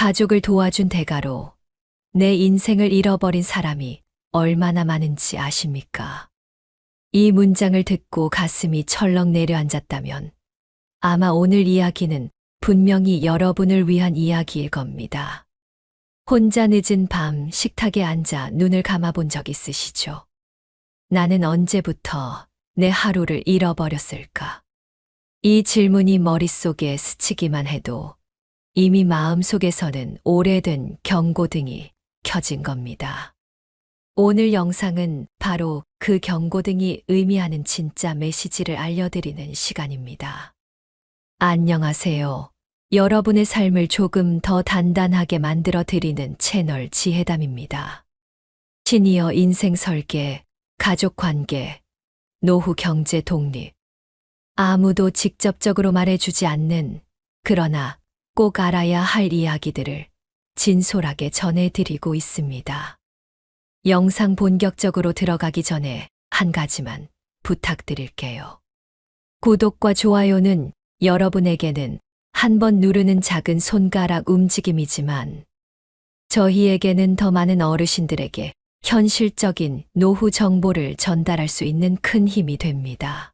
가족을 도와준 대가로 내 인생을 잃어버린 사람이 얼마나 많은지 아십니까? 이 문장을 듣고 가슴이 철렁 내려앉았다면 아마 오늘 이야기는 분명히 여러분을 위한 이야기일 겁니다. 혼자 늦은 밤 식탁에 앉아 눈을 감아본 적 있으시죠? 나는 언제부터 내 하루를 잃어버렸을까? 이 질문이 머릿속에 스치기만 해도 이미 마음속에서는 오래된 경고등이 켜진 겁니다. 오늘 영상은 바로 그 경고등이 의미하는 진짜 메시지를 알려드리는 시간입니다. 안녕하세요. 여러분의 삶을 조금 더 단단하게 만들어 드리는 채널 지혜담입니다. 시니어 인생 설계, 가족 관계, 노후 경제 독립. 아무도 직접적으로 말해주지 않는, 그러나 꼭 알아야 할 이야기들을 진솔하게 전해드리고 있습니다. 영상 본격적으로 들어가기 전에 한 가지만 부탁드릴게요. 구독과 좋아요는 여러분에게는 한 번 누르는 작은 손가락 움직임이지만 저희에게는 더 많은 어르신들에게 현실적인 노후 정보를 전달할 수 있는 큰 힘이 됩니다.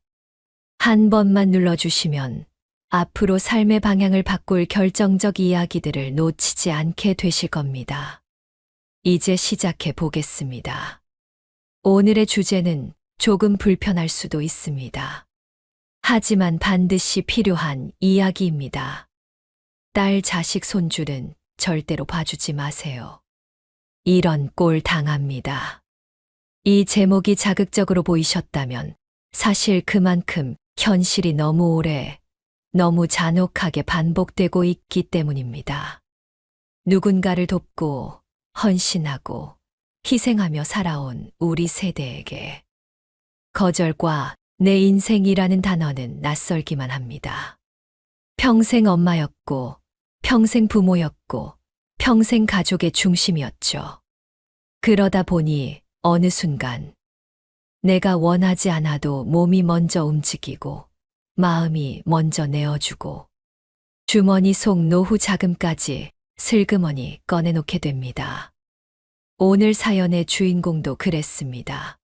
한 번만 눌러주시면 앞으로 삶의 방향을 바꿀 결정적 이야기들을 놓치지 않게 되실 겁니다. 이제 시작해 보겠습니다. 오늘의 주제는 조금 불편할 수도 있습니다. 하지만 반드시 필요한 이야기입니다. 딸, 자식, 손주는 절대로 봐주지 마세요. 이런 꼴 당합니다. 이 제목이 자극적으로 보이셨다면 사실 그만큼 현실이 너무 오래, 너무 잔혹하게 반복되고 있기 때문입니다. 누군가를 돕고 헌신하고 희생하며 살아온 우리 세대에게 거절과 내 인생이라는 단어는 낯설기만 합니다. 평생 엄마였고, 평생 부모였고, 평생 가족의 중심이었죠. 그러다 보니 어느 순간 내가 원하지 않아도 몸이 먼저 움직이고 마음이 먼저 내어주고 주머니 속 노후 자금까지 슬그머니 꺼내놓게 됩니다. 오늘 사연의 주인공도 그랬습니다.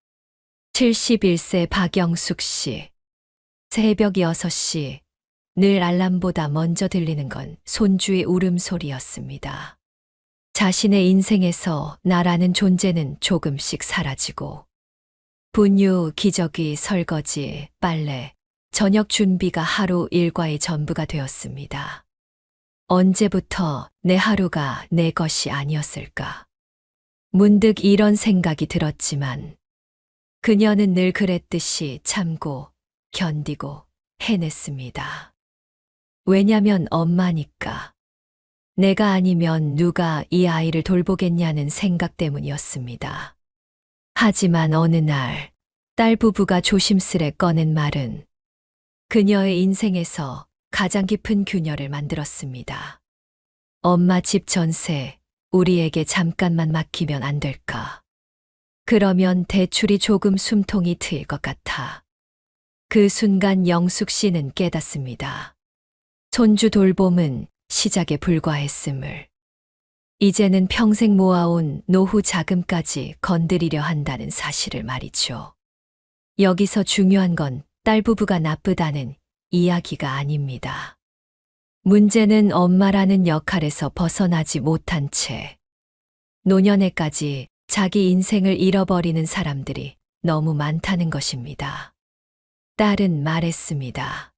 71세 박영숙 씨. 새벽 6시, 늘 알람보다 먼저 들리는 건 손주의 울음소리였습니다. 자신의 인생에서 나라는 존재는 조금씩 사라지고 분유, 기저귀, 설거지, 빨래, 저녁 준비가 하루 일과의 전부가 되었습니다. 언제부터 내 하루가 내 것이 아니었을까? 문득 이런 생각이 들었지만 그녀는 늘 그랬듯이 참고 견디고 해냈습니다. 왜냐면 엄마니까. 내가 아니면 누가 이 아이를 돌보겠냐는 생각 때문이었습니다. 하지만 어느 날 딸 부부가 조심스레 꺼낸 말은 그녀의 인생에서 가장 깊은 균열을 만들었습니다. 엄마 집 전세 우리에게 잠깐만 맡기면 안 될까? 그러면 대출이 조금 숨통이 트일 것 같아. 그 순간 영숙 씨는 깨닫습니다. 손주 돌봄은 시작에 불과했음을. 이제는 평생 모아온 노후 자금까지 건드리려 한다는 사실을 말이죠. 여기서 중요한 건 딸 부부가 나쁘다는 이야기가 아닙니다. 문제는 엄마라는 역할에서 벗어나지 못한 채 노년에까지 자기 인생을 잃어버리는 사람들이 너무 많다는 것입니다. 딸은 말했습니다.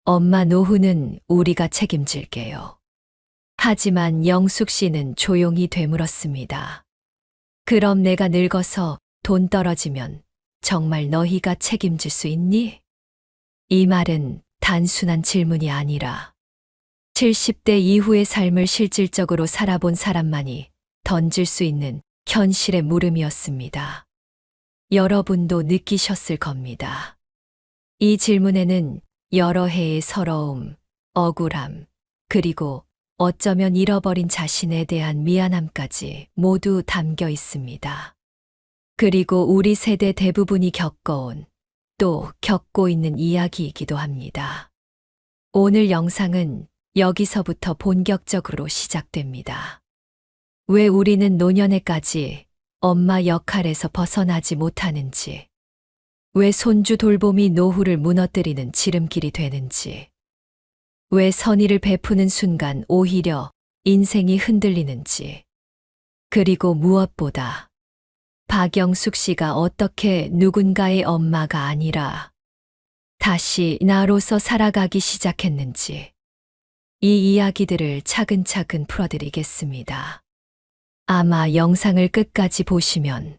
엄마 노후는 우리가 책임질게요. 하지만 영숙 씨는 조용히 되물었습니다. 그럼 내가 늙어서 돈 떨어지면 정말 너희가 책임질 수 있니? 이 말은 단순한 질문이 아니라 70대 이후의 삶을 실질적으로 살아본 사람만이 던질 수 있는 현실의 물음이었습니다. 여러분도 느끼셨을 겁니다. 이 질문에는 여러 해의 서러움, 억울함, 그리고 어쩌면 잃어버린 자신에 대한 미안함까지 모두 담겨 있습니다. 그리고 우리 세대 대부분이 겪어온, 또 겪고 있는 이야기이기도 합니다. 오늘 영상은 여기서부터 본격적으로 시작됩니다. 왜 우리는 노년에까지 엄마 역할에서 벗어나지 못하는지, 왜 손주 돌봄이 노후를 무너뜨리는 지름길이 되는지, 왜 선의를 베푸는 순간 오히려 인생이 흔들리는지, 그리고 무엇보다 박영숙 씨가 어떻게 누군가의 엄마가 아니라 다시 나로서 살아가기 시작했는지, 이 이야기들을 차근차근 풀어드리겠습니다. 아마 영상을 끝까지 보시면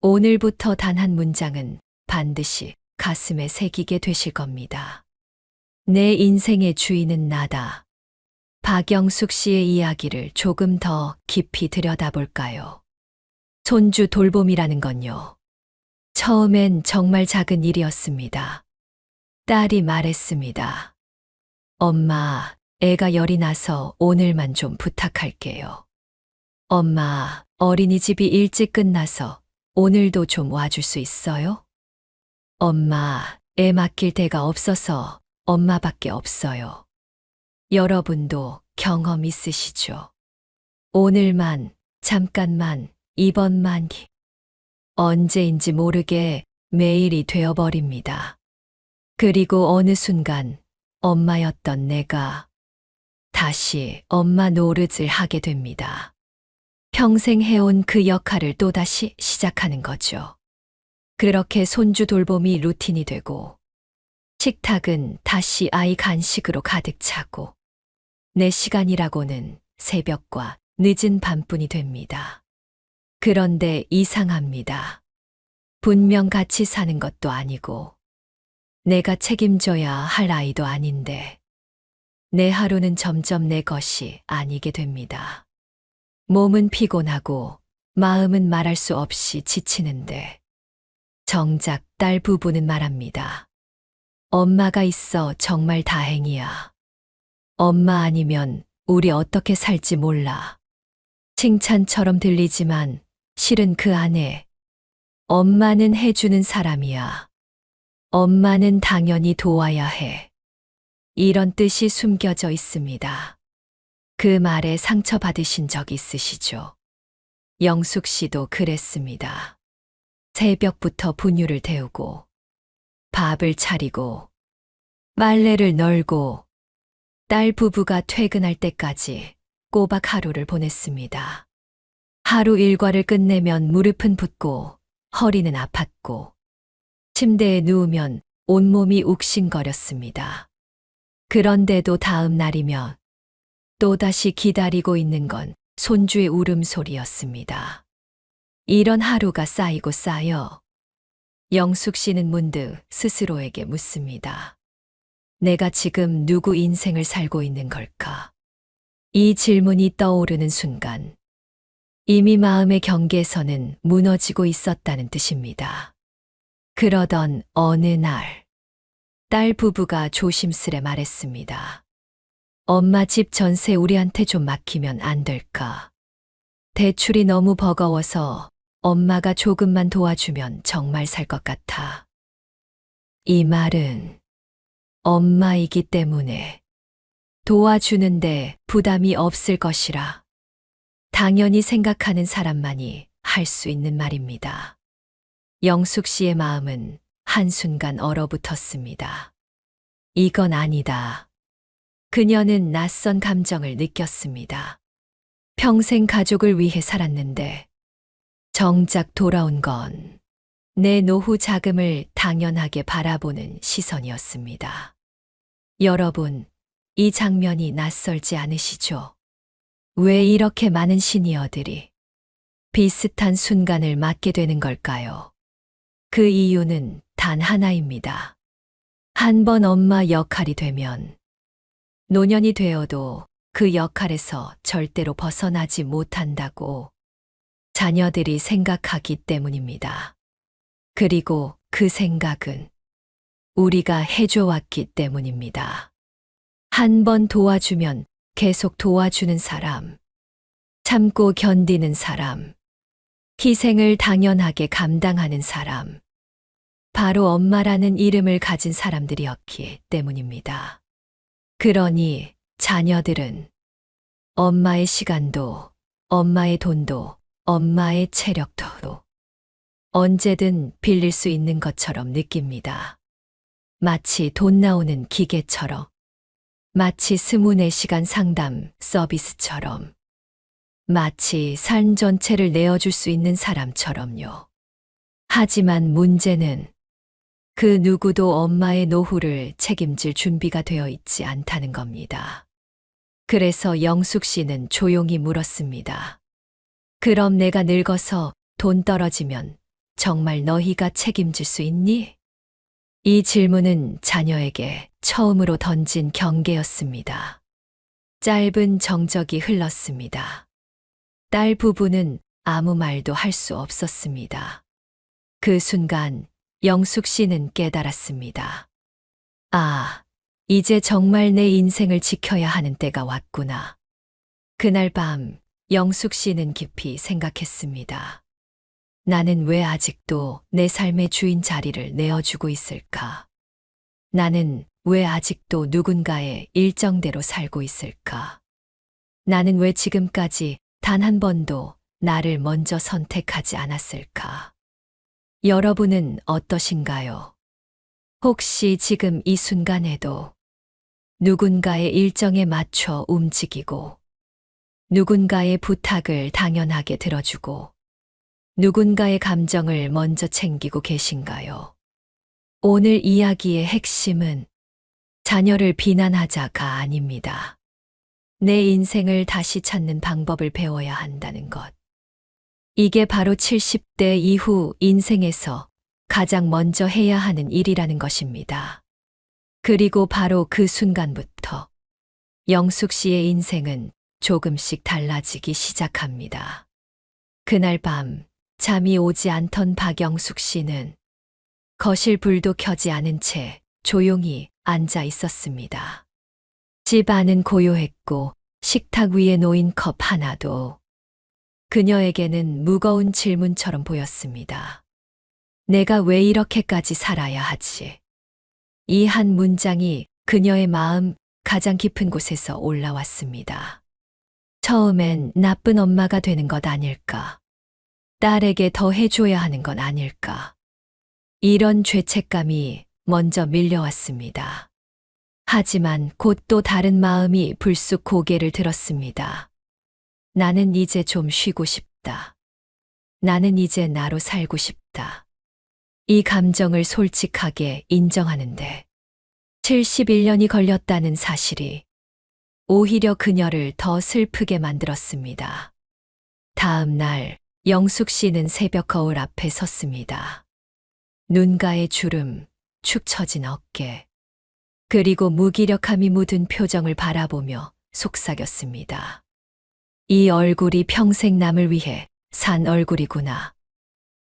오늘부터 단 한 문장은 반드시 가슴에 새기게 되실 겁니다. 내 인생의 주인은 나다. 박영숙 씨의 이야기를 조금 더 깊이 들여다볼까요? 손주 돌봄이라는 건요. 처음엔 정말 작은 일이었습니다. 딸이 말했습니다. 엄마, 애가 열이 나서 오늘만 좀 부탁할게요. 엄마, 어린이집이 일찍 끝나서 오늘도 좀 와줄 수 있어요? 엄마, 애 맡길 데가 없어서 엄마밖에 없어요. 여러분도 경험 있으시죠? 오늘만, 잠깐만, 이번만이 언제인지 모르게 매일이 되어버립니다. 그리고 어느 순간 엄마였던 내가 다시 엄마 노릇을 하게 됩니다. 평생 해온 그 역할을 또다시 시작하는 거죠. 그렇게 손주 돌봄이 루틴이 되고 식탁은 다시 아이 간식으로 가득 차고 내 시간이라고는 새벽과 늦은 밤뿐이 됩니다. 그런데 이상합니다. 분명 같이 사는 것도 아니고 내가 책임져야 할 아이도 아닌데 내 하루는 점점 내 것이 아니게 됩니다. 몸은 피곤하고 마음은 말할 수 없이 지치는데 정작 딸 부부는 말합니다. 엄마가 있어 정말 다행이야. 엄마 아니면 우리 어떻게 살지 몰라. 칭찬처럼 들리지만 실은 그 안에 엄마는 해주는 사람이야. 엄마는 당연히 도와야 해. 이런 뜻이 숨겨져 있습니다. 그 말에 상처받으신 적 있으시죠? 영숙 씨도 그랬습니다. 새벽부터 분유를 데우고, 밥을 차리고, 빨래를 널고, 딸 부부가 퇴근할 때까지 꼬박 하루를 보냈습니다. 하루 일과를 끝내면 무릎은 붓고, 허리는 아팠고, 침대에 누우면 온몸이 욱신거렸습니다. 그런데도 다음 날이면 또다시 기다리고 있는 건 손주의 울음소리였습니다. 이런 하루가 쌓이고 쌓여 영숙 씨는 문득 스스로에게 묻습니다. 내가 지금 누구 인생을 살고 있는 걸까? 이 질문이 떠오르는 순간 이미 마음의 경계선은 무너지고 있었다는 뜻입니다. 그러던 어느 날, 딸 부부가 조심스레 말했습니다. 엄마 집 전세 우리한테 좀 맡기면 안 될까? 대출이 너무 버거워서 엄마가 조금만 도와주면 정말 살 것 같아. 이 말은 엄마이기 때문에 도와주는데 부담이 없을 것이라 당연히 생각하는 사람만이 할 수 있는 말입니다. 영숙 씨의 마음은 한순간 얼어붙었습니다. 이건 아니다. 그녀는 낯선 감정을 느꼈습니다. 평생 가족을 위해 살았는데 정작 돌아온 건 내 노후 자금을 당연하게 바라보는 시선이었습니다. 여러분, 이 장면이 낯설지 않으시죠? 왜 이렇게 많은 시니어들이 비슷한 순간을 맞게 되는 걸까요? 그 이유는 단 하나입니다. 한 번 엄마 역할이 되면 노년이 되어도 그 역할에서 절대로 벗어나지 못한다고 자녀들이 생각하기 때문입니다. 그리고 그 생각은 우리가 해줘왔기 때문입니다. 한 번 도와주면 계속 도와주는 사람, 참고 견디는 사람, 희생을 당연하게 감당하는 사람, 바로 엄마라는 이름을 가진 사람들이었기 때문입니다. 그러니 자녀들은 엄마의 시간도, 엄마의 돈도, 엄마의 체력도 언제든 빌릴 수 있는 것처럼 느낍니다. 마치 돈 나오는 기계처럼, 마치 24시간 상담 서비스처럼, 마치 삶 전체를 내어줄 수 있는 사람처럼요. 하지만 문제는 그 누구도 엄마의 노후를 책임질 준비가 되어 있지 않다는 겁니다. 그래서 영숙 씨는 조용히 물었습니다. 그럼 내가 늙어서 돈 떨어지면 정말 너희가 책임질 수 있니? 이 질문은 자녀에게 처음으로 던진 경계였습니다. 짧은 정적이 흘렀습니다. 딸 부부는 아무 말도 할 수 없었습니다. 그 순간 영숙 씨는 깨달았습니다. 아, 이제 정말 내 인생을 지켜야 하는 때가 왔구나. 그날 밤 영숙 씨는 깊이 생각했습니다. 나는 왜 아직도 내 삶의 주인 자리를 내어주고 있을까? 나는 왜 아직도 누군가의 일정대로 살고 있을까? 나는 왜 지금까지 단 한 번도 나를 먼저 선택하지 않았을까? 여러분은 어떠신가요? 혹시 지금 이 순간에도 누군가의 일정에 맞춰 움직이고, 누군가의 부탁을 당연하게 들어주고, 누군가의 감정을 먼저 챙기고 계신가요? 오늘 이야기의 핵심은 자녀를 비난하자가 아닙니다. 내 인생을 다시 찾는 방법을 배워야 한다는 것. 이게 바로 70대 이후 인생에서 가장 먼저 해야 하는 일이라는 것입니다. 그리고 바로 그 순간부터 영숙 씨의 인생은 조금씩 달라지기 시작합니다. 그날 밤 잠이 오지 않던 박영숙 씨는 거실 불도 켜지 않은 채 조용히 앉아 있었습니다. 집 안은 고요했고 식탁 위에 놓인 컵 하나도 그녀에게는 무거운 질문처럼 보였습니다. 내가 왜 이렇게까지 살아야 하지? 이 한 문장이 그녀의 마음 가장 깊은 곳에서 올라왔습니다. 처음엔 나쁜 엄마가 되는 것 아닐까? 딸에게 더 해줘야 하는 건 아닐까? 이런 죄책감이 먼저 밀려왔습니다. 하지만 곧 또 다른 마음이 불쑥 고개를 들었습니다. 나는 이제 좀 쉬고 싶다. 나는 이제 나로 살고 싶다. 이 감정을 솔직하게 인정하는데 71년이 걸렸다는 사실이 오히려 그녀를 더 슬프게 만들었습니다. 다음 날 영숙 씨는 새벽 거울 앞에 섰습니다. 눈가에 주름, 축 처진 어깨, 그리고 무기력함이 묻은 표정을 바라보며 속삭였습니다. 이 얼굴이 평생 남을 위해 산 얼굴이구나.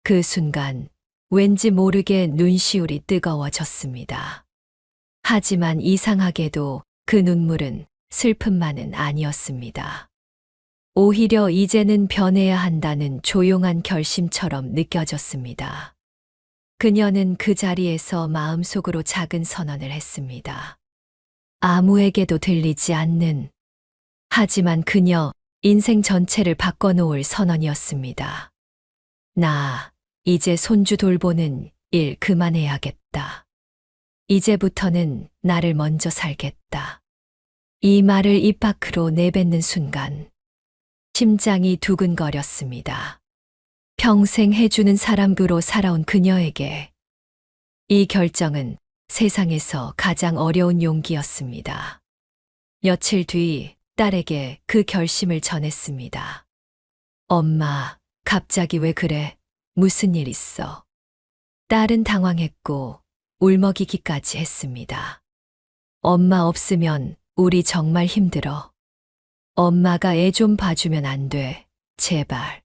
그 순간 왠지 모르게 눈시울이 뜨거워졌습니다. 하지만 이상하게도 그 눈물은 슬픔만은 아니었습니다. 오히려 이제는 변해야 한다는 조용한 결심처럼 느껴졌습니다. 그녀는 그 자리에서 마음속으로 작은 선언을 했습니다. 아무에게도 들리지 않는, 하지만 그녀 인생 전체를 바꿔놓을 선언이었습니다. 나 이제 손주 돌보는 일 그만해야겠다. 이제부터는 나를 먼저 살겠다. 이 말을 입 밖으로 내뱉는 순간 심장이 두근거렸습니다. 평생 해주는 사람으로 살아온 그녀에게 이 결정은 세상에서 가장 어려운 용기였습니다. 며칠 뒤 딸에게 그 결심을 전했습니다. 엄마, 갑자기 왜 그래? 무슨 일 있어? 딸은 당황했고 울먹이기까지 했습니다. 엄마 없으면 우리 정말 힘들어. 엄마가 애 좀 봐주면 안 돼. 제발.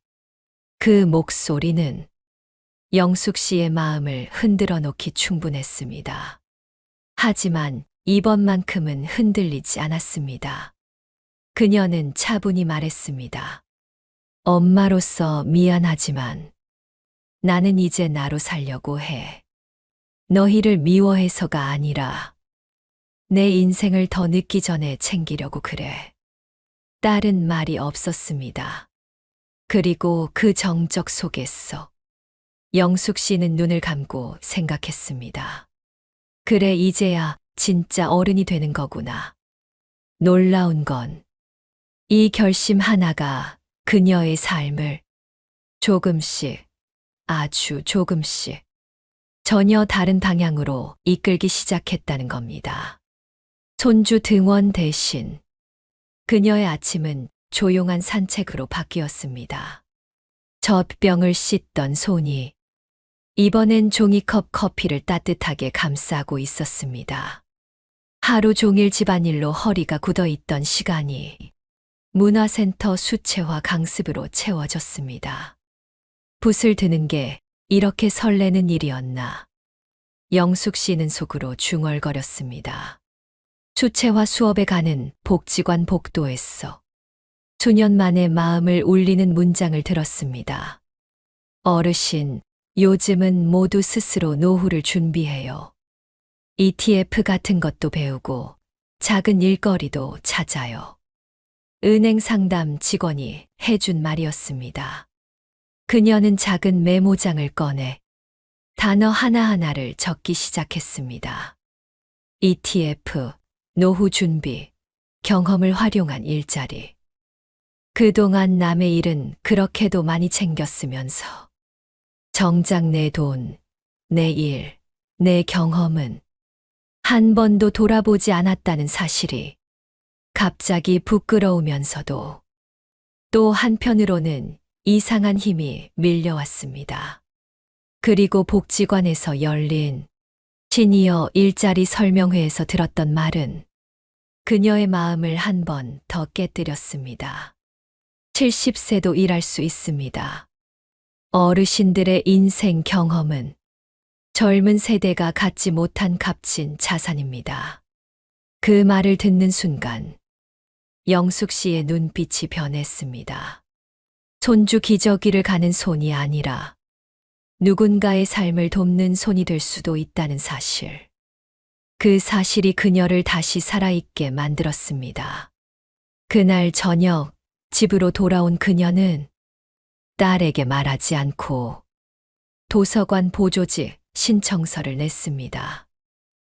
그 목소리는 영숙 씨의 마음을 흔들어 놓기 충분했습니다. 하지만 이번만큼은 흔들리지 않았습니다. 그녀는 차분히 말했습니다. 엄마로서 미안하지만 나는 이제 나로 살려고 해. 너희를 미워해서가 아니라 내 인생을 더 늦기 전에 챙기려고 그래. 딸은 말이 없었습니다. 그리고 그 정적 속에서 영숙 씨는 눈을 감고 생각했습니다. 그래, 이제야 진짜 어른이 되는 거구나. 놀라운 건 이 결심 하나가 그녀의 삶을 조금씩, 아주 조금씩 전혀 다른 방향으로 이끌기 시작했다는 겁니다. 손주 등원 대신 그녀의 아침은 조용한 산책으로 바뀌었습니다. 젖병을 씻던 손이 이번엔 종이컵 커피를 따뜻하게 감싸고 있었습니다. 하루 종일 집안일로 허리가 굳어 있던 시간이 문화센터 수채화 강습으로 채워졌습니다. 붓을 드는 게 이렇게 설레는 일이었나. 영숙 씨는 속으로 중얼거렸습니다. 수채화 수업에 가는 복지관 복도에서 수년 만에 마음을 울리는 문장을 들었습니다. 어르신, 요즘은 모두 스스로 노후를 준비해요. ETF 같은 것도 배우고 작은 일거리도 찾아요. 은행 상담 직원이 해준 말이었습니다. 그녀는 작은 메모장을 꺼내 단어 하나하나를 적기 시작했습니다. ETF, 노후 준비, 경험을 활용한 일자리. 그동안 남의 일은 그렇게도 많이 챙겼으면서 정작 내 돈, 내 일, 내 경험은 한 번도 돌아보지 않았다는 사실이 갑자기 부끄러우면서도 또 한편으로는 이상한 힘이 밀려왔습니다. 그리고 복지관에서 열린 시니어 일자리 설명회에서 들었던 말은 그녀의 마음을 한 번 더 깨뜨렸습니다. 70세도 일할 수 있습니다. 어르신들의 인생 경험은 젊은 세대가 갖지 못한 값진 자산입니다. 그 말을 듣는 순간 영숙 씨의 눈빛이 변했습니다. 손주 기저귀를 가는 손이 아니라 누군가의 삶을 돕는 손이 될 수도 있다는 사실. 그 사실이 그녀를 다시 살아있게 만들었습니다. 그날 저녁 집으로 돌아온 그녀는 딸에게 말하지 않고 도서관 보조직 신청서를 냈습니다.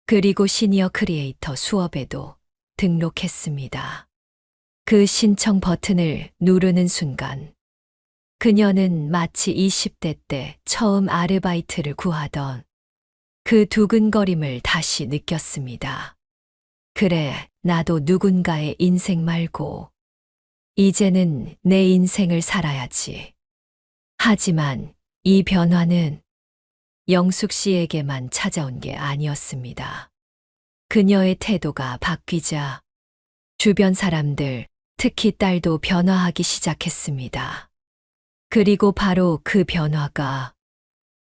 그리고 시니어 크리에이터 수업에도 등록했습니다. 그 신청 버튼을 누르는 순간 그녀는 마치 20대 때 처음 아르바이트를 구하던 그 두근거림을 다시 느꼈습니다. 그래, 나도 누군가의 인생 말고 이제는 내 인생을 살아야지. 하지만 이 변화는 영숙 씨에게만 찾아온 게 아니었습니다. 그녀의 태도가 바뀌자 주변 사람들, 특히 딸도 변화하기 시작했습니다. 그리고 바로 그 변화가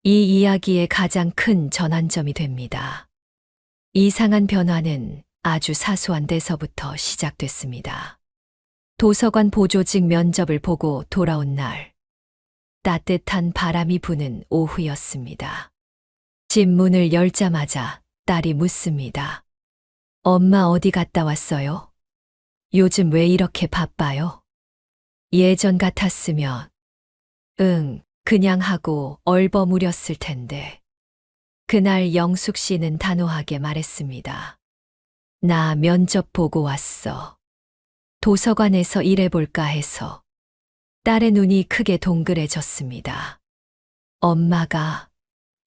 이 이야기의 가장 큰 전환점이 됩니다. 이상한 변화는 아주 사소한 데서부터 시작됐습니다. 도서관 보조직 면접을 보고 돌아온 날, 따뜻한 바람이 부는 오후였습니다. 집 문을 열자마자 딸이 묻습니다. 엄마 어디 갔다 왔어요? 요즘 왜 이렇게 바빠요? 예전 같았으면 응, 그냥 하고 얼버무렸을 텐데. 그날 영숙 씨는 단호하게 말했습니다. 나 면접 보고 왔어. 도서관에서 일해볼까 해서. 딸의 눈이 크게 동그래졌습니다. 엄마가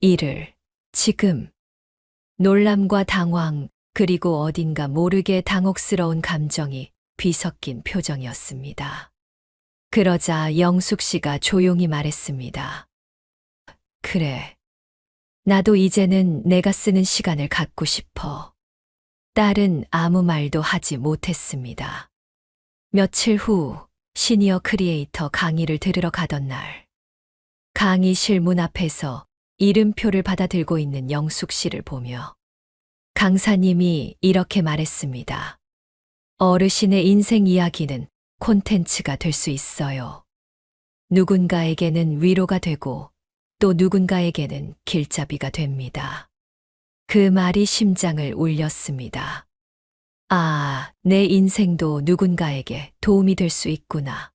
일을 지금 놀람과 당황 그리고 어딘가 모르게 당혹스러운 감정이 뒤섞인 표정이었습니다. 그러자 영숙 씨가 조용히 말했습니다. 그래. 나도 이제는 내가 쓰는 시간을 갖고 싶어. 딸은 아무 말도 하지 못했습니다. 며칠 후 시니어 크리에이터 강의를 들으러 가던 날, 강의실 문 앞에서 이름표를 받아 들고 있는 영숙 씨를 보며 강사님이 이렇게 말했습니다. 어르신의 인생 이야기는 콘텐츠가 될 수 있어요. 누군가에게는 위로가 되고 또 누군가에게는 길잡이가 됩니다. 그 말이 심장을 울렸습니다. 내 인생도 누군가에게 도움이 될 수 있구나.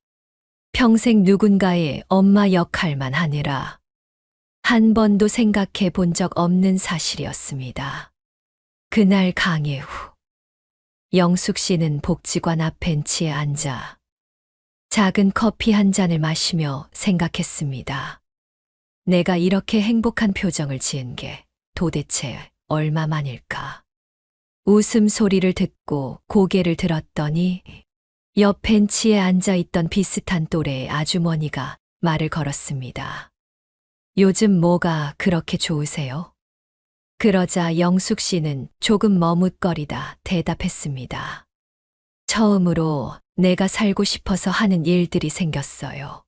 평생 누군가의 엄마 역할만 하느라 한 번도 생각해 본 적 없는 사실이었습니다. 그날 강의 후, 영숙 씨는 복지관 앞 벤치에 앉아 작은 커피 한 잔을 마시며 생각했습니다. 내가 이렇게 행복한 표정을 지은 게 도대체 얼마만일까? 웃음소리를 듣고 고개를 들었더니 옆 벤치에 앉아 있던 비슷한 또래의 아주머니가 말을 걸었습니다. 요즘 뭐가 그렇게 좋으세요? 그러자 영숙 씨는 조금 머뭇거리다 대답했습니다. 처음으로 내가 살고 싶어서 하는 일들이 생겼어요.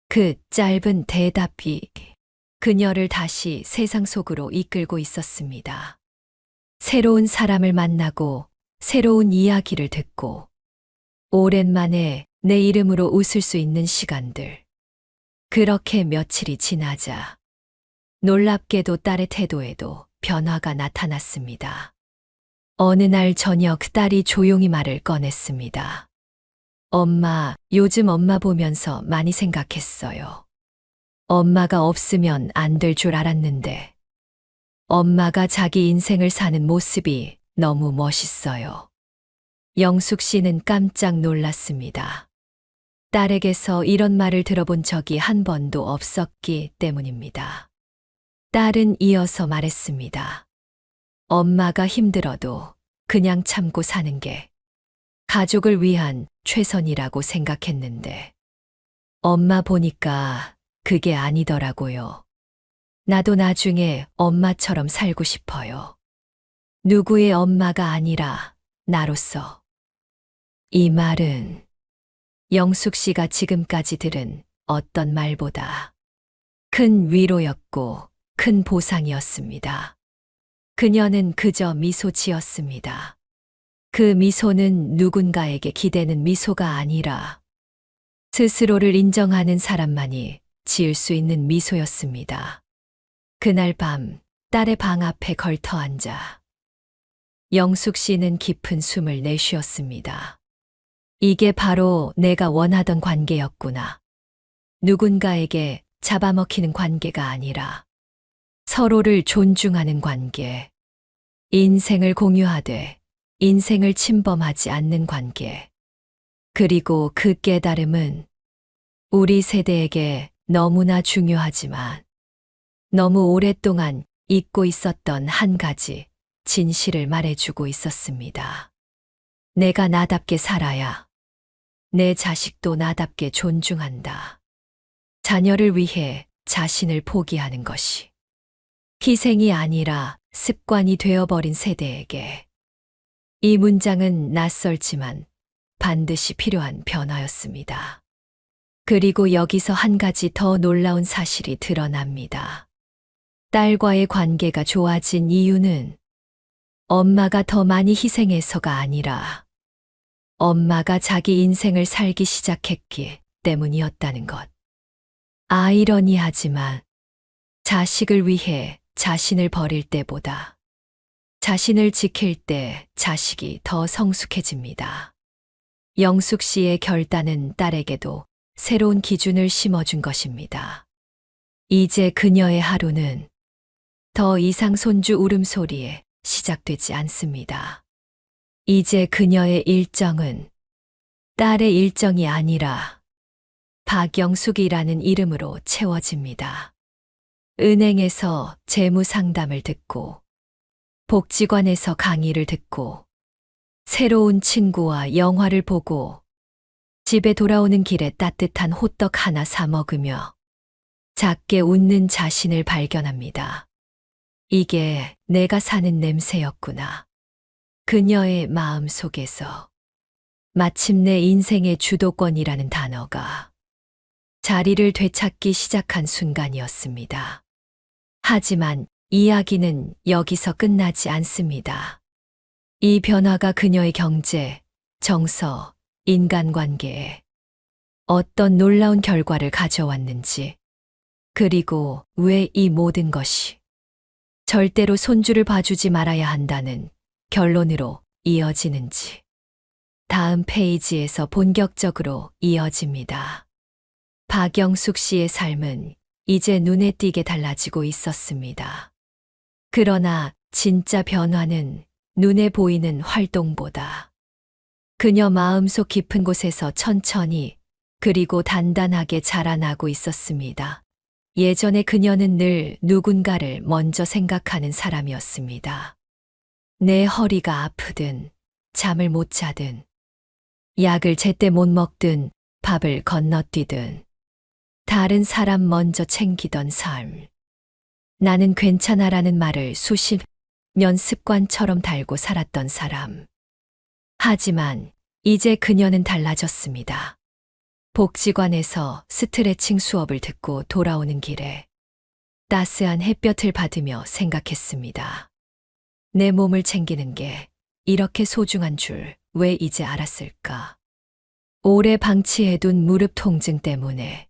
그 짧은 대답이 그녀를 다시 세상 속으로 이끌고 있었습니다. 새로운 사람을 만나고 새로운 이야기를 듣고 오랜만에 내 이름으로 웃을 수 있는 시간들. 그렇게 며칠이 지나자 놀랍게도 딸의 태도에도 변화가 나타났습니다. 어느 날 저녁 딸이 조용히 말을 꺼냈습니다. 엄마, 요즘 엄마 보면서 많이 생각했어요. 엄마가 없으면 안 될 줄 알았는데 엄마가 자기 인생을 사는 모습이 너무 멋있어요. 영숙 씨는 깜짝 놀랐습니다. 딸에게서 이런 말을 들어본 적이 한 번도 없었기 때문입니다. 딸은 이어서 말했습니다. 엄마가 힘들어도 그냥 참고 사는 게 가족을 위한 최선이라고 생각했는데 엄마 보니까 그게 아니더라고요. 나도 나중에 엄마처럼 살고 싶어요. 누구의 엄마가 아니라 나로서. 이 말은 영숙 씨가 지금까지 들은 어떤 말보다 큰 위로였고 큰 보상이었습니다. 그녀는 그저 미소 지었습니다. 그 미소는 누군가에게 기대는 미소가 아니라 스스로를 인정하는 사람만이 지을 수 있는 미소였습니다. 그날 밤 딸의 방 앞에 걸터 앉아 영숙 씨는 깊은 숨을 내쉬었습니다. 이게 바로 내가 원하던 관계였구나. 누군가에게 잡아먹히는 관계가 아니라 서로를 존중하는 관계. 인생을 공유하되 인생을 침범하지 않는 관계. 그리고 그 깨달음은 우리 세대에게 너무나 중요하지만 너무 오랫동안 잊고 있었던 한 가지 진실을 말해주고 있었습니다. 내가 나답게 살아야 내 자식도 나답게 존중한다. 자녀를 위해 자신을 포기하는 것이 희생이 아니라 습관이 되어버린 세대에게 이 문장은 낯설지만 반드시 필요한 변화였습니다. 그리고 여기서 한 가지 더 놀라운 사실이 드러납니다. 딸과의 관계가 좋아진 이유는 엄마가 더 많이 희생해서가 아니라 엄마가 자기 인생을 살기 시작했기 때문이었다는 것. 아이러니하지만 자식을 위해 자신을 버릴 때보다 자신을 지킬 때 자식이 더 성숙해집니다. 영숙 씨의 결단은 딸에게도 새로운 기준을 심어준 것입니다. 이제 그녀의 하루는 더 이상 손주 울음소리에 시작되지 않습니다. 이제 그녀의 일정은 딸의 일정이 아니라 박영숙이라는 이름으로 채워집니다. 은행에서 재무 상담을 듣고 복지관에서 강의를 듣고 새로운 친구와 영화를 보고 집에 돌아오는 길에 따뜻한 호떡 하나 사 먹으며 작게 웃는 자신을 발견합니다. 이게 내가 사는 냄새였구나. 그녀의 마음 속에서 마침내 인생의 주도권이라는 단어가 자리를 되찾기 시작한 순간이었습니다. 하지만 이야기는 여기서 끝나지 않습니다. 이 변화가 그녀의 경제, 정서, 인간관계에 어떤 놀라운 결과를 가져왔는지, 그리고 왜 이 모든 것이 절대로 손주를 봐주지 말아야 한다는 결론으로 이어지는지. 다음 페이지에서 본격적으로 이어집니다. 박영숙 씨의 삶은 이제 눈에 띄게 달라지고 있었습니다. 그러나 진짜 변화는 눈에 보이는 활동보다 그녀 마음속 깊은 곳에서 천천히 그리고 단단하게 자라나고 있었습니다. 예전에 그녀는 늘 누군가를 먼저 생각하는 사람이었습니다. 내 허리가 아프든 잠을 못 자든 약을 제때 못 먹든 밥을 건너뛰든 다른 사람 먼저 챙기던 삶. 나는 괜찮아라는 말을 수십 년 습관처럼 달고 살았던 사람. 하지만 이제 그녀는 달라졌습니다. 복지관에서 스트레칭 수업을 듣고 돌아오는 길에 따스한 햇볕을 받으며 생각했습니다. 내 몸을 챙기는 게 이렇게 소중한 줄 왜 이제 알았을까? 오래 방치해둔 무릎 통증 때문에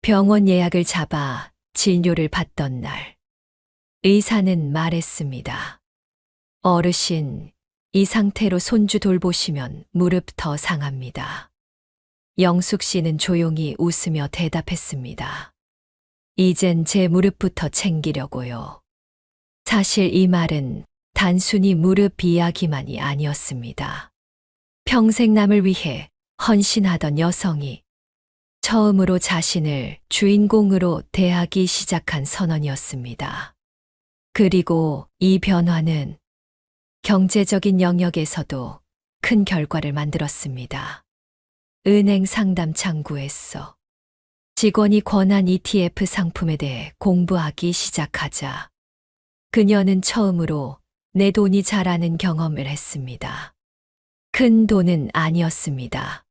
병원 예약을 잡아 진료를 받던 날, 의사는 말했습니다. 어르신, 이 상태로 손주 돌보시면 무릎 더 상합니다. 영숙 씨는 조용히 웃으며 대답했습니다. 이젠 제 무릎부터 챙기려고요. 사실 이 말은 단순히 무릎 이야기만이 아니었습니다. 평생 남을 위해 헌신하던 여성이 처음으로 자신을 주인공으로 대하기 시작한 선언이었습니다. 그리고 이 변화는 경제적인 영역에서도 큰 결과를 만들었습니다. 은행 상담 창구에서 직원이 권한 ETF 상품에 대해 공부하기 시작하자 그녀는 처음으로 내 돈이 자라는 경험을 했습니다. 큰 돈은 아니었습니다.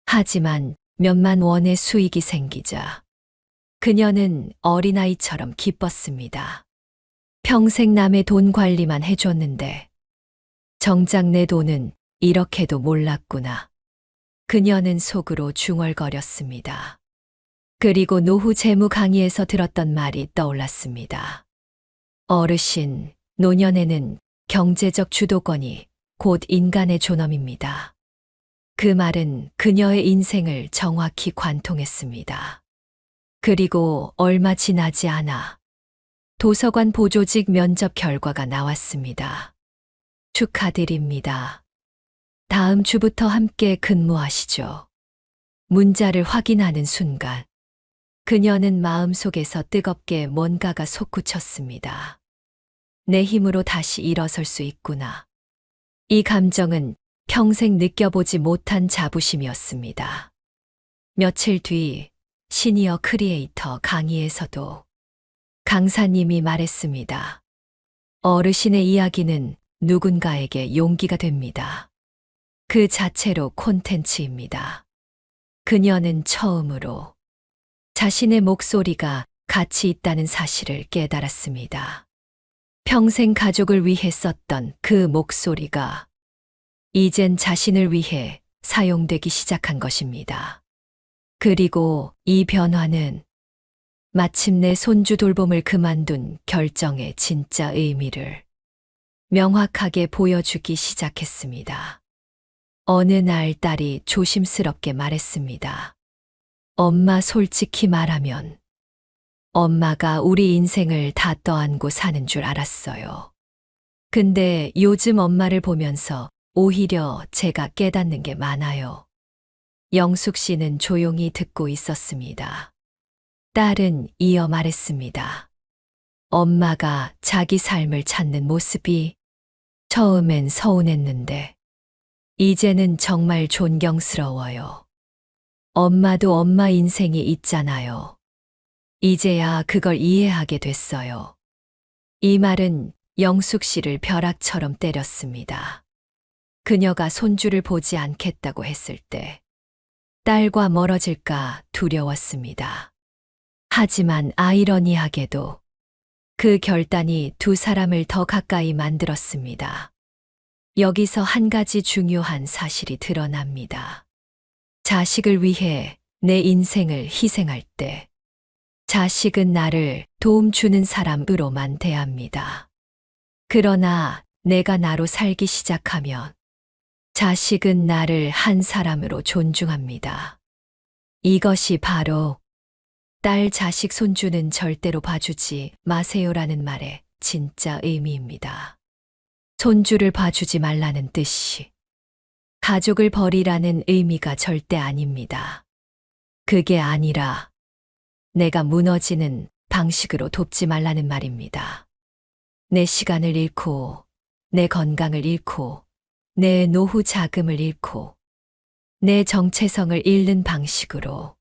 하지만 몇만 원의 수익이 생기자 그녀는 어린아이처럼 기뻤습니다. 평생 남의 돈 관리만 해줬는데 정작 내 돈은 이렇게도 몰랐구나. 그녀는 속으로 중얼거렸습니다. 그리고 노후 재무 강의에서 들었던 말이 떠올랐습니다. 어르신, 노년에는 경제적 주도권이 곧 인간의 존엄입니다. 그 말은 그녀의 인생을 정확히 관통했습니다. 그리고 얼마 지나지 않아 도서관 보조직 면접 결과가 나왔습니다. 축하드립니다. 다음 주부터 함께 근무하시죠. 문자를 확인하는 순간 그녀는 마음속에서 뜨겁게 뭔가가 솟구쳤습니다. 내 힘으로 다시 일어설 수 있구나. 이 감정은 평생 느껴보지 못한 자부심이었습니다. 며칠 뒤 시니어 크리에이터 강의에서도 강사님이 말했습니다. 어르신의 이야기는 누군가에게 용기가 됩니다. 그 자체로 콘텐츠입니다. 그녀는 처음으로 자신의 목소리가 가치 있다는 사실을 깨달았습니다. 평생 가족을 위해 썼던 그 목소리가 이젠 자신을 위해 사용되기 시작한 것입니다. 그리고 이 변화는 마침내 손주 돌봄을 그만둔 결정의 진짜 의미를 명확하게 보여주기 시작했습니다. 어느 날 딸이 조심스럽게 말했습니다. 엄마, 솔직히 말하면 엄마가 우리 인생을 다 떠안고 사는 줄 알았어요. 근데 요즘 엄마를 보면서 오히려 제가 깨닫는 게 많아요. 영숙 씨는 조용히 듣고 있었습니다. 딸은 이어 말했습니다. 엄마가 자기 삶을 찾는 모습이 처음엔 서운했는데 이제는 정말 존경스러워요. 엄마도 엄마 인생이 있잖아요. 이제야 그걸 이해하게 됐어요. 이 말은 영숙 씨를 벼락처럼 때렸습니다. 그녀가 손주를 보지 않겠다고 했을 때 딸과 멀어질까 두려웠습니다. 하지만 아이러니하게도 그 결단이 두 사람을 더 가까이 만들었습니다. 여기서 한 가지 중요한 사실이 드러납니다. 자식을 위해 내 인생을 희생할 때 자식은 나를 도움 주는 사람으로만 대합니다. 그러나 내가 나로 살기 시작하면 자식은 나를 한 사람으로 존중합니다. 이것이 바로 딸, 자식, 손주는 절대로 봐주지 마세요라는 말의 진짜 의미입니다. 손주를 봐주지 말라는 뜻이 가족을 버리라는 의미가 절대 아닙니다. 그게 아니라 내가 무너지는 방식으로 돕지 말라는 말입니다. 내 시간을 잃고, 내 건강을 잃고, 내 노후 자금을 잃고, 내 정체성을 잃는 방식으로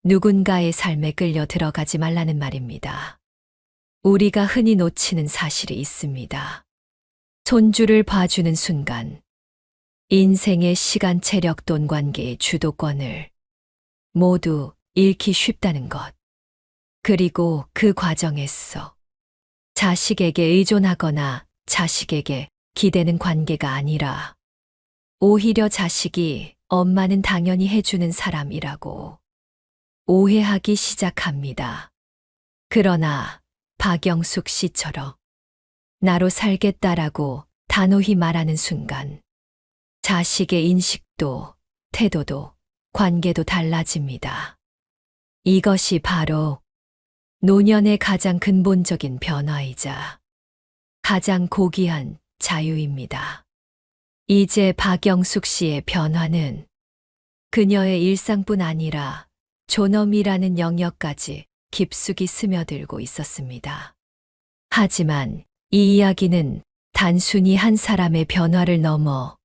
누군가의 삶에 끌려 들어가지 말라는 말입니다. 우리가 흔히 놓치는 사실이 있습니다. 손주를 봐주는 순간 인생의 시간, 체력, 돈, 관계의 주도권을 모두 잃기 쉽다는 것. 그리고 그 과정에서 자식에게 의존하거나 자식에게 기대는 관계가 아니라 오히려 자식이 엄마는 당연히 해주는 사람이라고 오해하기 시작합니다. 그러나 박영숙 씨처럼 나로 살겠다라고 단호히 말하는 순간 자식의 인식도, 태도도, 관계도 달라집니다. 이것이 바로 노년의 가장 근본적인 변화이자 가장 고귀한 자유입니다. 이제 박영숙 씨의 변화는 그녀의 일상뿐 아니라 존엄이라는 영역까지 깊숙이 스며들고 있었습니다. 하지만 이 이야기는 단순히 한 사람의 변화를 넘어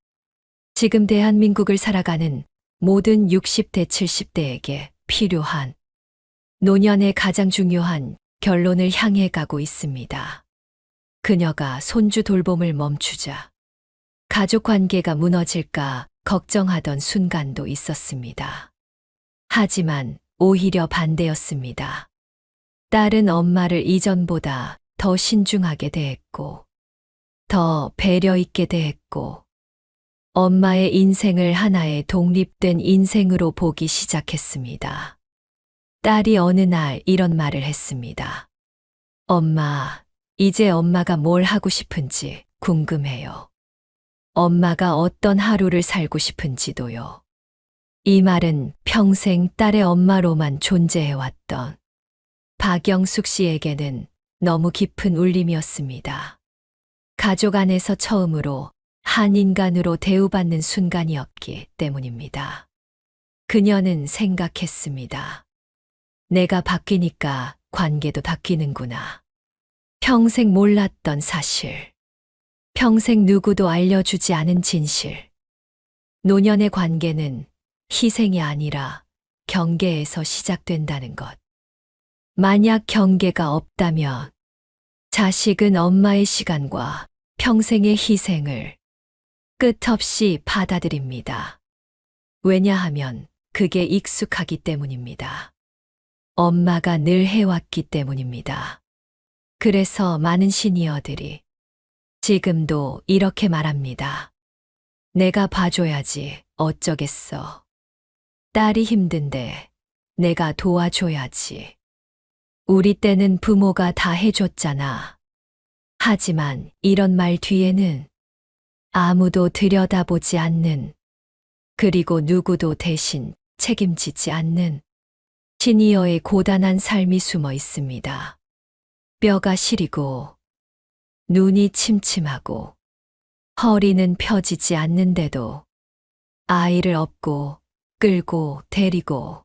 지금 대한민국을 살아가는 모든 60대, 70대에게 필요한 노년의 가장 중요한 결론을 향해 가고 있습니다. 그녀가 손주 돌봄을 멈추자 가족 관계가 무너질까 걱정하던 순간도 있었습니다. 하지만 오히려 반대였습니다. 딸은 엄마를 이전보다 더 신중하게 대했고, 더 배려 있게 대했고, 엄마의 인생을 하나의 독립된 인생으로 보기 시작했습니다. 딸이 어느 날 이런 말을 했습니다. 엄마, 이제 엄마가 뭘 하고 싶은지 궁금해요. 엄마가 어떤 하루를 살고 싶은지도요. 이 말은 평생 딸의 엄마로만 존재해왔던 박영숙 씨에게는 너무 깊은 울림이었습니다. 가족 안에서 처음으로 한 인간으로 대우받는 순간이었기 때문입니다. 그녀는 생각했습니다. 내가 바뀌니까 관계도 바뀌는구나. 평생 몰랐던 사실. 평생 누구도 알려주지 않은 진실. 노년의 관계는 희생이 아니라 경계에서 시작된다는 것. 만약 경계가 없다면 자식은 엄마의 시간과 평생의 희생을 끝없이 받아들입니다. 왜냐하면 그게 익숙하기 때문입니다. 엄마가 늘 해왔기 때문입니다. 그래서 많은 시니어들이 지금도 이렇게 말합니다. 내가 봐줘야지 어쩌겠어. 딸이 힘든데 내가 도와줘야지. 우리 때는 부모가 다 해줬잖아. 하지만 이런 말 뒤에는 아무도 들여다보지 않는, 그리고 누구도 대신 책임지지 않는 시니어의 고단한 삶이 숨어 있습니다. 뼈가 시리고 눈이 침침하고 허리는 펴지지 않는데도 아이를 업고 끌고 데리고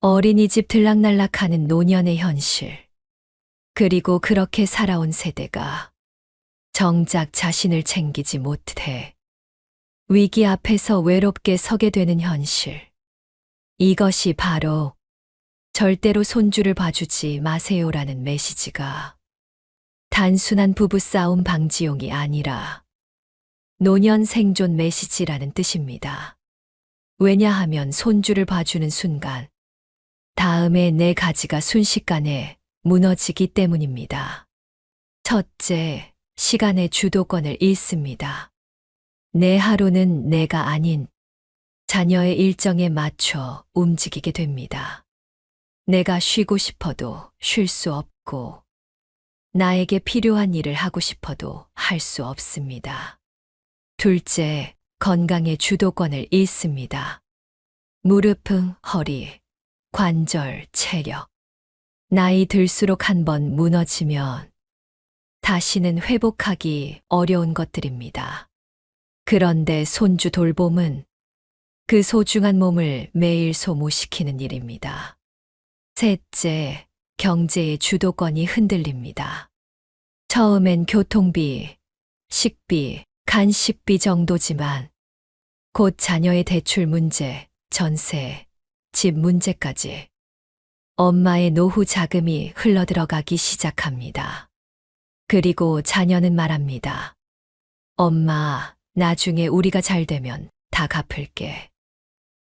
어린이집 들락날락하는 노년의 현실. 그리고 그렇게 살아온 세대가 정작 자신을 챙기지 못해 위기 앞에서 외롭게 서게 되는 현실. 이것이 바로 절대로 손주를 봐주지 마세요라는 메시지가 단순한 부부싸움 방지용이 아니라 노년 생존 메시지라는 뜻입니다. 왜냐하면 손주를 봐주는 순간 다음에 내 가지가 순식간에 무너지기 때문입니다. 첫째, 시간의 주도권을 잃습니다. 내 하루는 내가 아닌 자녀의 일정에 맞춰 움직이게 됩니다. 내가 쉬고 싶어도 쉴 수 없고, 나에게 필요한 일을 하고 싶어도 할 수 없습니다. 둘째, 건강의 주도권을 잃습니다. 무릎, 허리, 관절, 체력. 나이 들수록 한 번 무너지면 다시는 회복하기 어려운 것들입니다. 그런데 손주 돌봄은 그 소중한 몸을 매일 소모시키는 일입니다. 셋째, 경제의 주도권이 흔들립니다. 처음엔 교통비, 식비, 간식비 정도지만 곧 자녀의 대출 문제, 전세, 집 문제까지 엄마의 노후 자금이 흘러들어가기 시작합니다. 그리고 자녀는 말합니다. 엄마, 나중에 우리가 잘 되면 다 갚을게.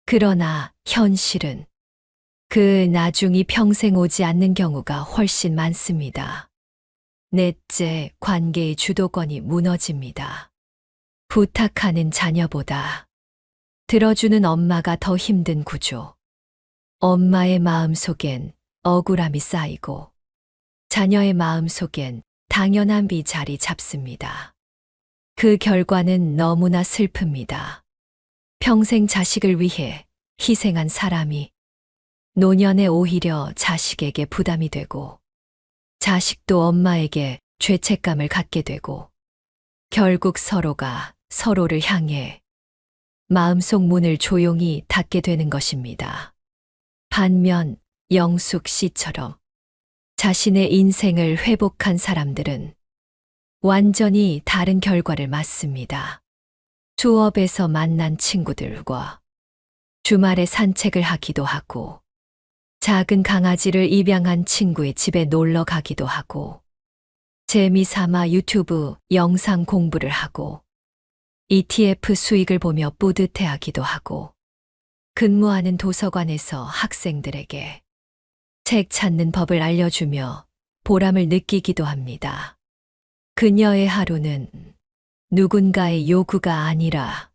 그러나 현실은 그 나중이 평생 오지 않는 경우가 훨씬 많습니다. 넷째, 관계의 주도권이 무너집니다. 부탁하는 자녀보다 들어주는 엄마가 더 힘든 구조. 엄마의 마음속엔 억울함이 쌓이고 자녀의 마음속엔 당연함이 자리 잡습니다. 그 결과는 너무나 슬픕니다. 평생 자식을 위해 희생한 사람이 노년에 오히려 자식에게 부담이 되고 자식도 엄마에게 죄책감을 갖게 되고 결국 서로가 서로를 향해 마음속 문을 조용히 닫게 되는 것입니다. 반면 영숙 씨처럼 자신의 인생을 회복한 사람들은 완전히 다른 결과를 맞습니다. 수업에서 만난 친구들과 주말에 산책을 하기도 하고 작은 강아지를 입양한 친구의 집에 놀러 가기도 하고 재미삼아 유튜브 영상 공부를 하고 ETF 수익을 보며 뿌듯해하기도 하고 근무하는 도서관에서 학생들에게 책 찾는 법을 알려주며 보람을 느끼기도 합니다. 그녀의 하루는 누군가의 요구가 아니라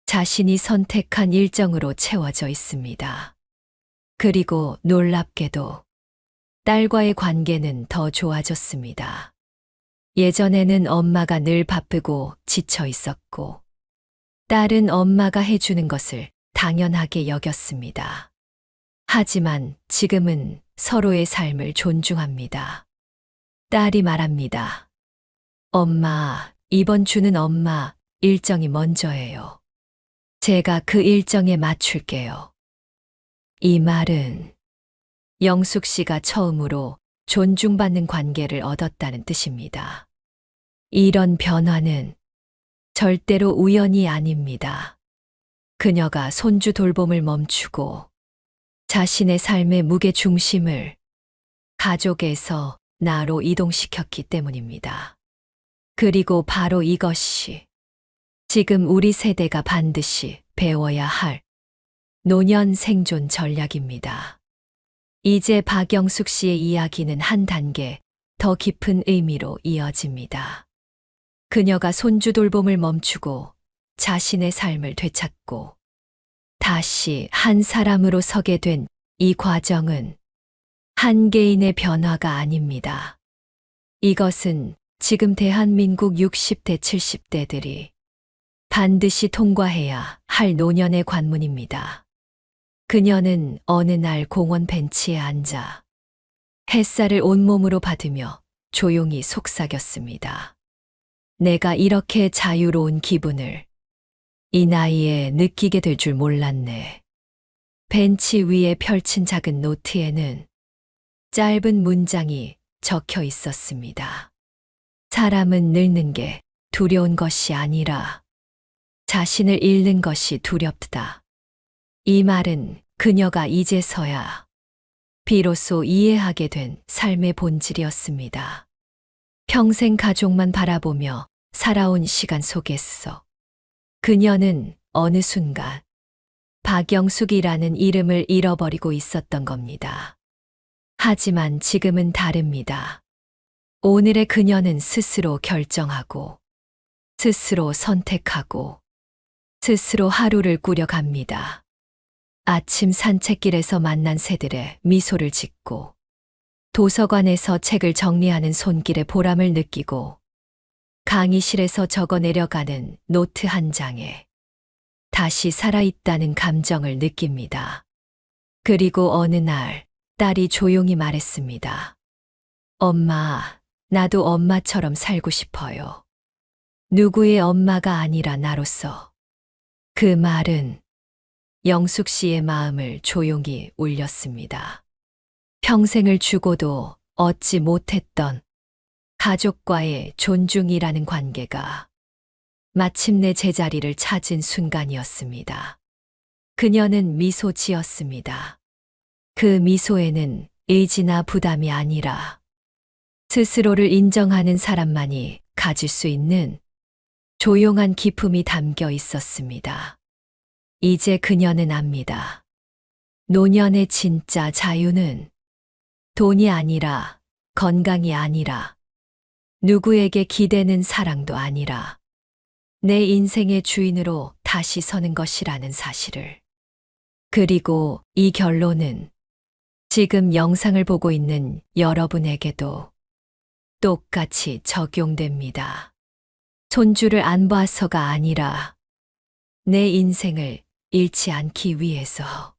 자신이 선택한 일정으로 채워져 있습니다. 그리고 놀랍게도 딸과의 관계는 더 좋아졌습니다. 예전에는 엄마가 늘 바쁘고 지쳐 있었고 딸은 엄마가 해주는 것을 당연하게 여겼습니다. 하지만 지금은 서로의 삶을 존중합니다. 딸이 말합니다. 엄마, 이번 주는 엄마 일정이 먼저예요. 제가 그 일정에 맞출게요. 이 말은 영숙 씨가 처음으로 존중받는 관계를 얻었다는 뜻입니다. 이런 변화는 절대로 우연이 아닙니다. 그녀가 손주 돌봄을 멈추고 자신의 삶의 무게 중심을 가족에서 나로 이동시켰기 때문입니다. 그리고 바로 이것이 지금 우리 세대가 반드시 배워야 할 노년 생존 전략입니다. 이제 박영숙 씨의 이야기는 한 단계 더 깊은 의미로 이어집니다. 그녀가 손주 돌봄을 멈추고 자신의 삶을 되찾고 다시 한 사람으로 서게 된 이 과정은 한 개인의 변화가 아닙니다. 이것은 지금 대한민국 60대, 70대들이 반드시 통과해야 할 노년의 관문입니다. 그녀는 어느 날 공원 벤치에 앉아 햇살을 온몸으로 받으며 조용히 속삭였습니다. 내가 이렇게 자유로운 기분을 이 나이에 느끼게 될 줄 몰랐네. 벤치 위에 펼친 작은 노트에는 짧은 문장이 적혀 있었습니다. 사람은 늙는 게 두려운 것이 아니라 자신을 잃는 것이 두렵다. 이 말은 그녀가 이제서야 비로소 이해하게 된 삶의 본질이었습니다. 평생 가족만 바라보며 살아온 시간 속에서 그녀는 어느 순간 박영숙이라는 이름을 잃어버리고 있었던 겁니다. 하지만 지금은 다릅니다. 오늘의 그녀는 스스로 결정하고 스스로 선택하고 스스로 하루를 꾸려갑니다. 아침 산책길에서 만난 새들의 미소를 짓고 도서관에서 책을 정리하는 손길에 보람을 느끼고 강의실에서 적어 내려가는 노트 한 장에 다시 살아있다는 감정을 느낍니다. 그리고 어느 날 딸이 조용히 말했습니다. 엄마, 나도 엄마처럼 살고 싶어요. 누구의 엄마가 아니라 나로서. 그 말은 영숙 씨의 마음을 조용히 울렸습니다. 평생을 주고도 얻지 못했던 가족과의 존중이라는 관계가 마침내 제자리를 찾은 순간이었습니다. 그녀는 미소 지었습니다. 그 미소에는 의지나 부담이 아니라 스스로를 인정하는 사람만이 가질 수 있는 조용한 기쁨이 담겨 있었습니다. 이제 그녀는 압니다. 노년의 진짜 자유는 돈이 아니라, 건강이 아니라, 누구에게 기대는 사랑도 아니라 내 인생의 주인으로 다시 서는 것이라는 사실을. 그리고 이 결론은 지금 영상을 보고 있는 여러분에게도 똑같이 적용됩니다. 손주를 안 봐서가 아니라 내 인생을 잃지 않기 위해서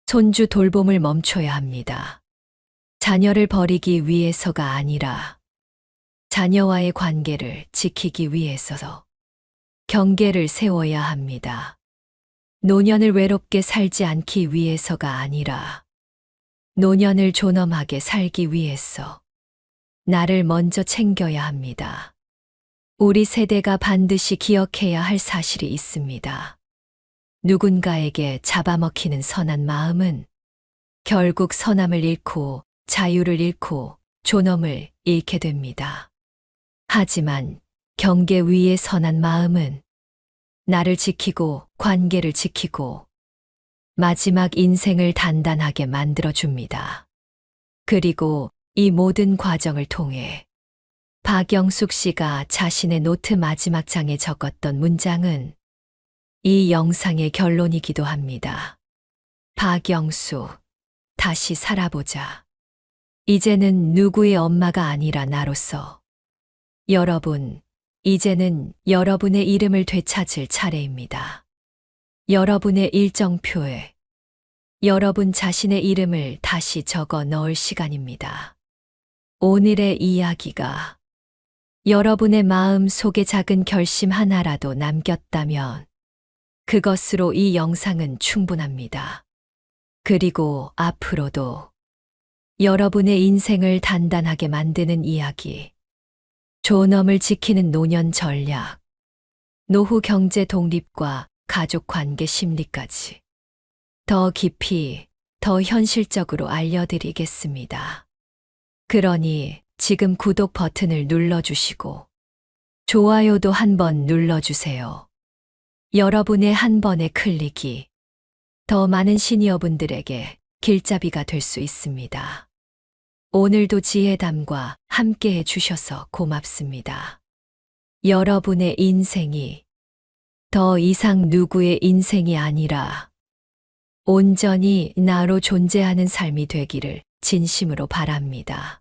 손주 돌봄을 멈춰야 합니다. 자녀를 버리기 위해서가 아니라 자녀와의 관계를 지키기 위해서 경계를 세워야 합니다. 노년을 외롭게 살지 않기 위해서가 아니라 노년을 존엄하게 살기 위해서 나를 먼저 챙겨야 합니다. 우리 세대가 반드시 기억해야 할 사실이 있습니다. 누군가에게 잡아먹히는 선한 마음은 결국 선함을 잃고 자유를 잃고 존엄을 잃게 됩니다. 하지만 경계 위의 선한 마음은 나를 지키고 관계를 지키고 마지막 인생을 단단하게 만들어줍니다. 그리고 이 모든 과정을 통해 박영숙 씨가 자신의 노트 마지막 장에 적었던 문장은 이 영상의 결론이기도 합니다. 박영숙, 다시 살아보자. 이제는 누구의 엄마가 아니라 나로서. 여러분, 이제는 여러분의 이름을 되찾을 차례입니다. 여러분의 일정표에 여러분 자신의 이름을 다시 적어 넣을 시간입니다. 오늘의 이야기가 여러분의 마음 속에 작은 결심 하나라도 남겼다면 그것으로 이 영상은 충분합니다. 그리고 앞으로도 여러분의 인생을 단단하게 만드는 이야기, 존엄을 지키는 노년 전략, 노후 경제 독립과 가족 관계 심리까지 더 깊이, 더 현실적으로 알려드리겠습니다. 그러니 지금 구독 버튼을 눌러주시고 좋아요도 한번 눌러주세요. 여러분의 한 번의 클릭이 더 많은 시니어분들에게 길잡이가 될 수 있습니다. 오늘도 지혜담과 함께 해주셔서 고맙습니다. 여러분의 인생이 더 이상 누구의 인생이 아니라 온전히 나로 존재하는 삶이 되기를 진심으로 바랍니다.